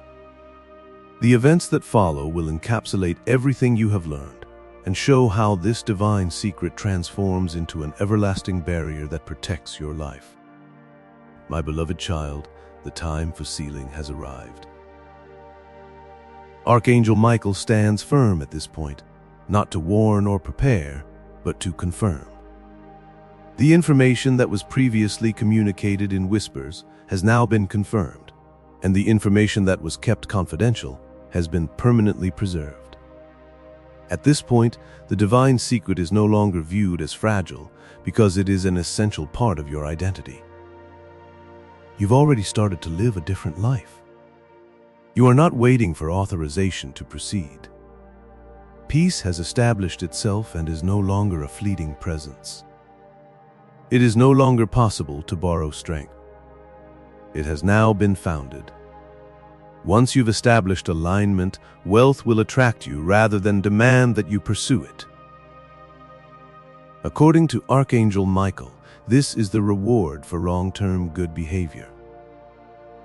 The events that follow will encapsulate everything you have learned and show how this divine secret transforms into an everlasting barrier that protects your life. My beloved child, the time for sealing has arrived. Archangel Michael stands firm at this point, not to warn or prepare, but to confirm. The information that was previously communicated in whispers has now been confirmed, and the information that was kept confidential has been permanently preserved. At this point, the divine secret is no longer viewed as fragile because it is an essential part of your identity. You've already started to live a different life. You are not waiting for authorization to proceed. Peace has established itself and is no longer a fleeting presence. It is no longer possible to borrow strength. It has now been founded. Once you've established alignment, wealth will attract you rather than demand that you pursue it. According to Archangel Michael, this is the reward for long-term good behavior.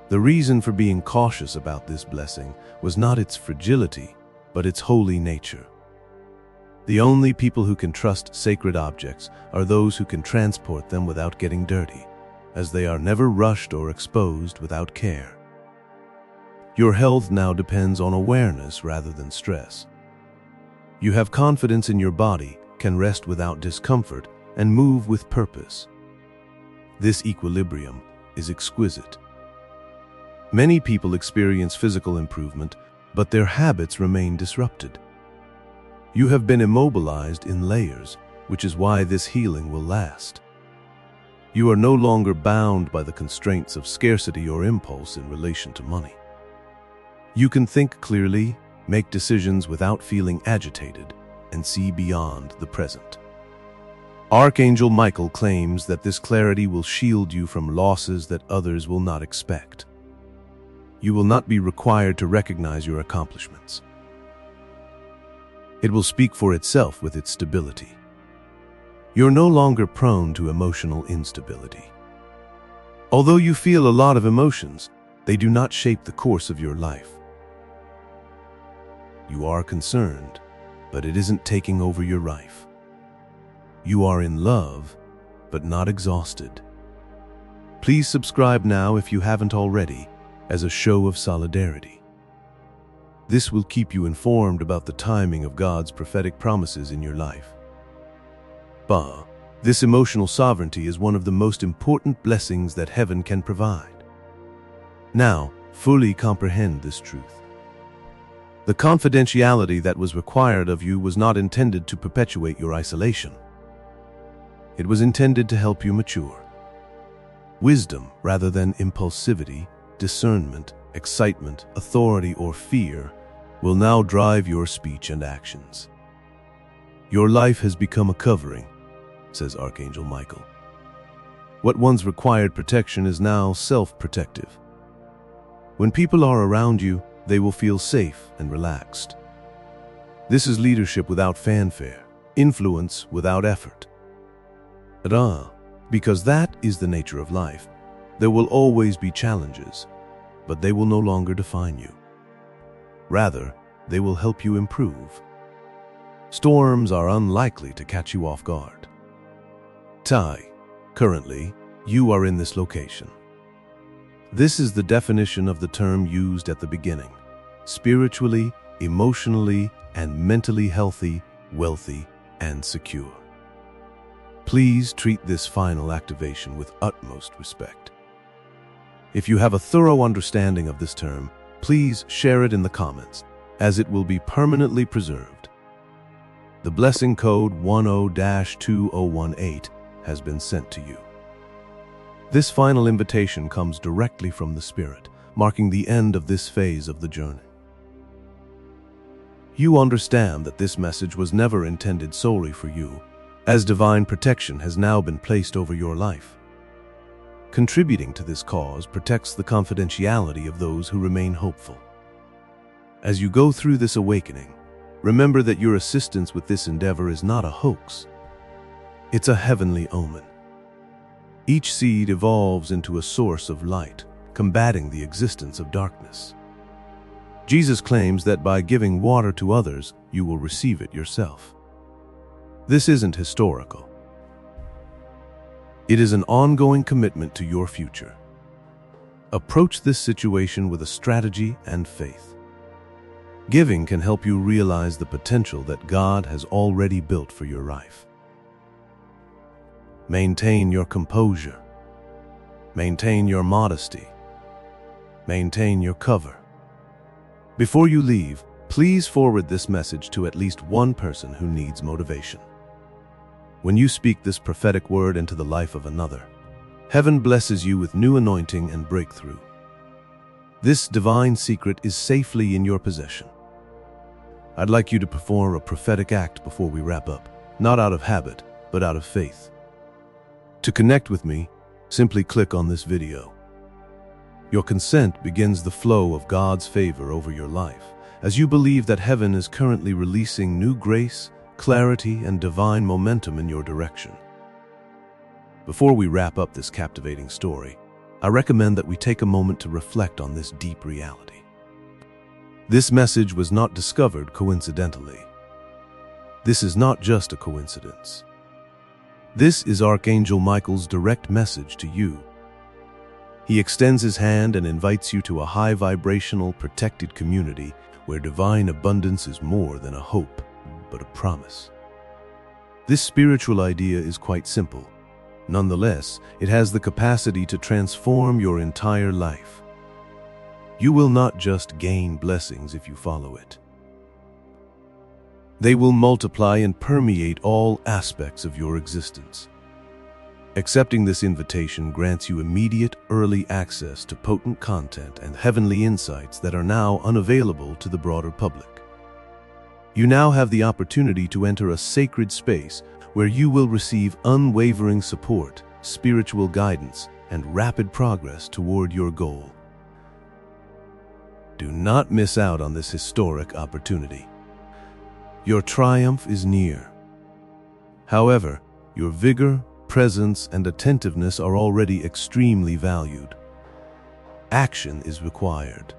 The reason for being cautious about this blessing was not its fragility, but its holy nature. The only people who can trust sacred objects are those who can transport them without getting dirty, as they are never rushed or exposed without care. Your health now depends on awareness rather than stress. You have confidence in your body, can rest without discomfort, and move with purpose. This equilibrium is exquisite. Many people experience physical improvement, but their habits remain disrupted. You have been immobilized in layers, which is why this healing will last. You are no longer bound by the constraints of scarcity or impulse in relation to money. You can think clearly, make decisions without feeling agitated, and see beyond the present. Archangel Michael claims that this clarity will shield you from losses that others will not expect. You will not be required to recognize your accomplishments. It will speak for itself with its stability. You're no longer prone to emotional instability. Although you feel a lot of emotions, they do not shape the course of your life. You are concerned, but it isn't taking over your life. You are in love, but not exhausted. Please subscribe now if you haven't already, as a show of solidarity. This will keep you informed about the timing of God's prophetic promises in your life. This emotional sovereignty is one of the most important blessings that heaven can provide. Now, fully comprehend this truth. The confidentiality that was required of you was not intended to perpetuate your isolation. It was intended to help you mature. Wisdom, rather than impulsivity, discernment, excitement, authority, or fear, will now drive your speech and actions. Your life has become a covering, says Archangel Michael. What once required protection is now self-protective. When people are around you, they will feel safe and relaxed. This is leadership without fanfare, influence without effort. Because that is the nature of life. There will always be challenges, but they will no longer define you. Rather, they will help you improve. Storms are unlikely to catch you off guard. Currently, you are in this location. This is the definition of the term used at the beginning: spiritually, emotionally, and mentally healthy, wealthy, and secure. Please treat this final activation with utmost respect. If you have a thorough understanding of this term, please share it in the comments, as it will be permanently preserved. The blessing code 10-2018 has been sent to you. This final invitation comes directly from the Spirit, marking the end of this phase of the journey. You understand that this message was never intended solely for you, as divine protection has now been placed over your life. Contributing to this cause protects the confidentiality of those who remain hopeful. As you go through this awakening, remember that your assistance with this endeavor is not a hoax. It's a heavenly omen. Each seed evolves into a source of light, combating the existence of darkness. Jesus claims that by giving water to others, you will receive it yourself. This isn't historical. It is an ongoing commitment to your future. Approach this situation with a strategy and faith. Giving can help you realize the potential that God has already built for your life. Maintain your composure. Maintain your modesty. Maintain your cover. Before you leave, please forward this message to at least one person who needs motivation. When you speak this prophetic word into the life of another, heaven blesses you with new anointing and breakthrough. This divine secret is safely in your possession. I'd like you to perform a prophetic act before we wrap up, not out of habit, but out of faith. To connect with me, simply click on this video. Your consent begins the flow of God's favor over your life, as you believe that heaven is currently releasing new grace, clarity, and divine momentum in your direction. Before we wrap up this captivating story, I recommend that we take a moment to reflect on this deep reality. This message was not discovered coincidentally. This is not just a coincidence. This is Archangel Michael's direct message to you. He extends his hand and invites you to a high-vibrational, protected community where divine abundance is more than a hope, but a promise. This spiritual idea is quite simple. Nonetheless, it has the capacity to transform your entire life. You will not just gain blessings if you follow it. They will multiply and permeate all aspects of your existence. Accepting this invitation grants you immediate, early access to potent content and heavenly insights that are now unavailable to the broader public. You now have the opportunity to enter a sacred space where you will receive unwavering support, spiritual guidance, and rapid progress toward your goal. Do not miss out on this historic opportunity. Your triumph is near. However, your vigor, presence, and attentiveness are already extremely valued. Action is required.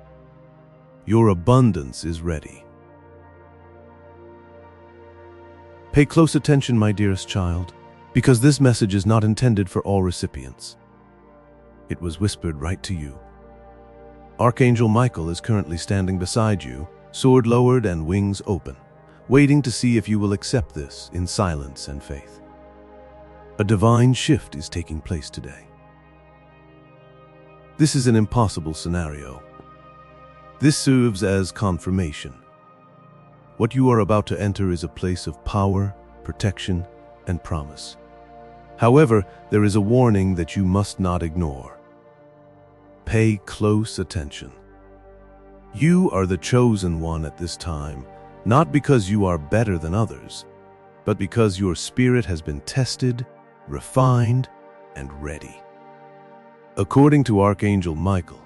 Your abundance is ready. Pay close attention, my dearest child, because this message is not intended for all recipients. It was whispered right to you. Archangel Michael is currently standing beside you, sword lowered and wings open, waiting to see if you will accept this in silence and faith. A divine shift is taking place today. This is an impossible scenario. This serves as confirmation. What you are about to enter is a place of power, protection, and promise. However, there is a warning that you must not ignore. Pay close attention. You are the chosen one at this time, not because you are better than others, but because your spirit has been tested, refined, and ready. According to Archangel Michael,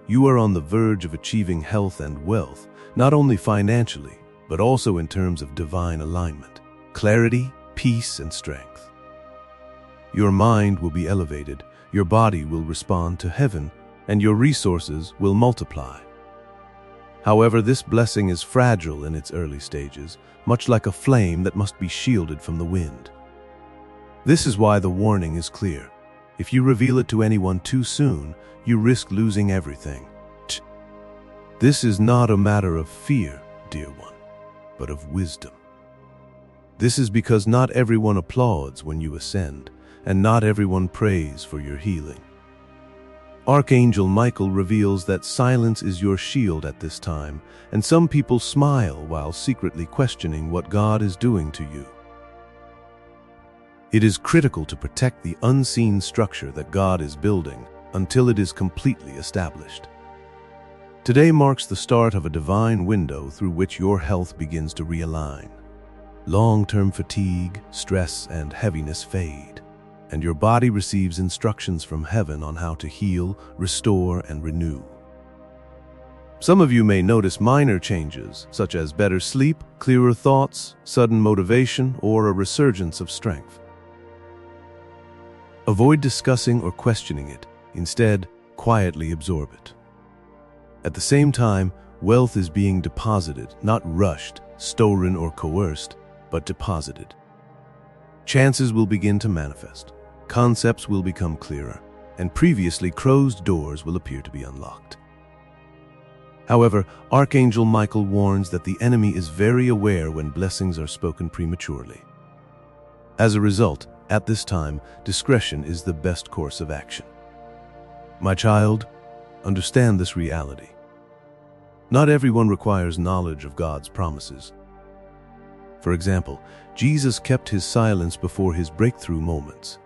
you are on the verge of achieving health and wealth, not only financially, but also in terms of divine alignment, clarity, peace, and strength. Your mind will be elevated, your body will respond to heaven, and your resources will multiply. However, this blessing is fragile in its early stages, much like a flame that must be shielded from the wind. This is why the warning is clear. If you reveal it to anyone too soon, you risk losing everything. This is not a matter of fear, dear one, but of wisdom. This is because not everyone applauds when you ascend, and not everyone prays for your healing. Archangel Michael reveals that silence is your shield at this time, and some people smile while secretly questioning what God is doing to you. It is critical to protect the unseen structure that God is building until it is completely established. Today marks the start of a divine window through which your health begins to realign. Long-term fatigue, stress, and heaviness fade, and your body receives instructions from heaven on how to heal, restore, and renew. Some of you may notice minor changes, such as better sleep, clearer thoughts, sudden motivation, or a resurgence of strength. Avoid discussing or questioning it. Instead, quietly absorb it. At the same time, Wealth is being deposited, not rushed, stolen, or coerced, but deposited. Chances will begin to manifest, concepts will become clearer, and previously closed doors will appear to be unlocked. However, Archangel Michael warns that the enemy is very aware when blessings are spoken prematurely. As a result, at this time, discretion is the best course of action. My child, understand this reality. Not everyone requires knowledge of God's promises. For example, Jesus kept his silence before his breakthrough moments,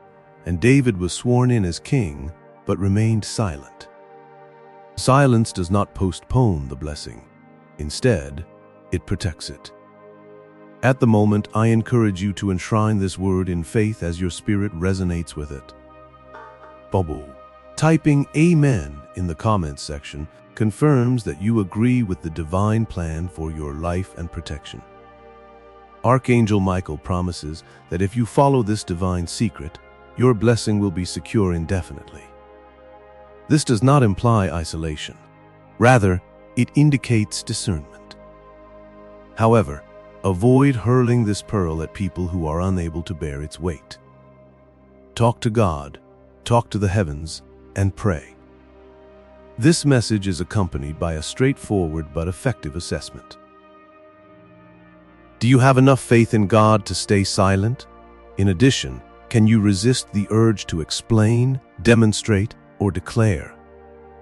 and David was sworn in as king, but remained silent. Silence does not postpone the blessing. Instead, it protects it. At the moment, I encourage you to enshrine this word in faith as your spirit resonates with it. Bobo. Typing Amen in the comments section confirms that you agree with the divine plan for your life and protection. Archangel Michael promises that if you follow this divine secret, your blessing will be secure indefinitely. This does not imply isolation. Rather, it indicates discernment. However, avoid hurling this pearl at people who are unable to bear its weight. Talk to God, talk to the heavens, and pray. This message is accompanied by a straightforward but effective assessment. Do you have enough faith in God to stay silent? In addition, can you resist the urge to explain, demonstrate, or declare?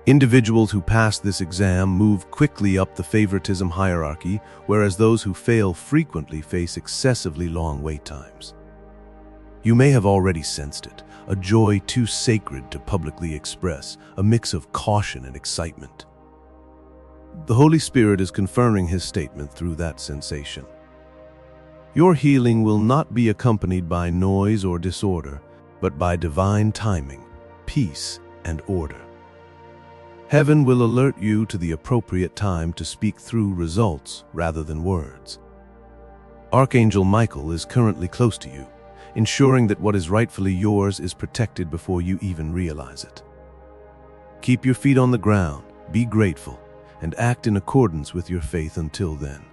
Individuals who pass this exam move quickly up the favoritism hierarchy, whereas those who fail frequently face excessively long wait times. You may have already sensed it, a joy too sacred to publicly express, a mix of caution and excitement. The Holy Spirit is confirming his statement through that sensation. Your healing will not be accompanied by noise or disorder, but by divine timing, peace, and order. Heaven will alert you to the appropriate time to speak through results rather than words. Archangel Michael is currently close to you, ensuring that what is rightfully yours is protected before you even realize it. Keep your feet on the ground, be grateful, and act in accordance with your faith until then.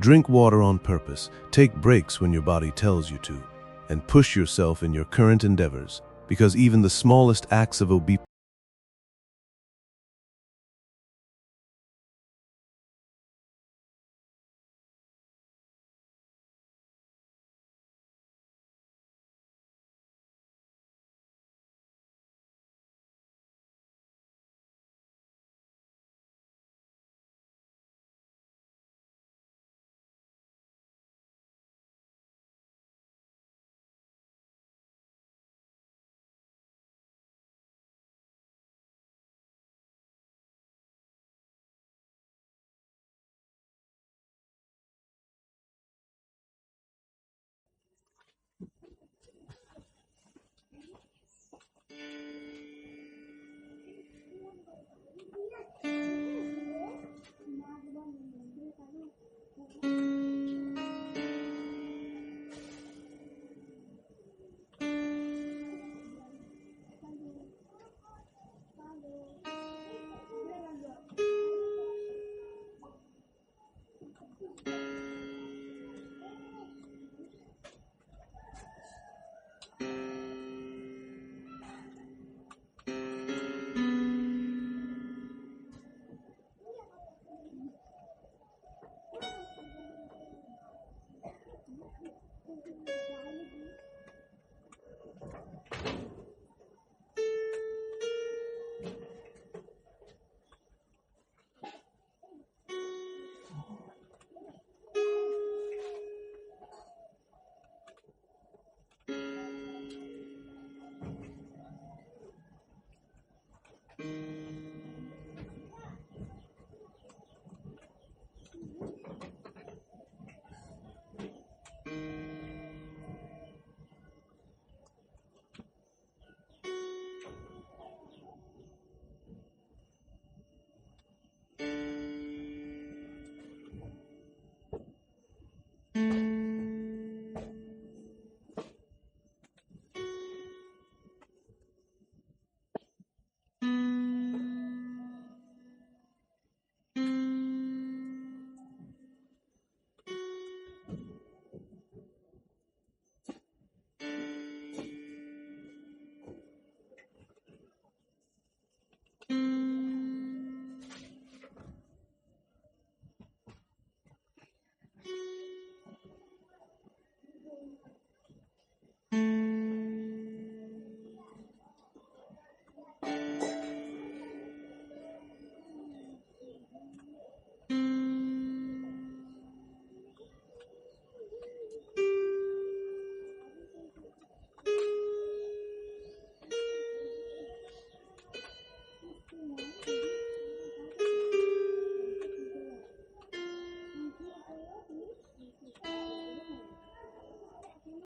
Drink water on purpose, take breaks when your body tells you to, and push yourself in your current endeavors, because even the smallest acts of obedience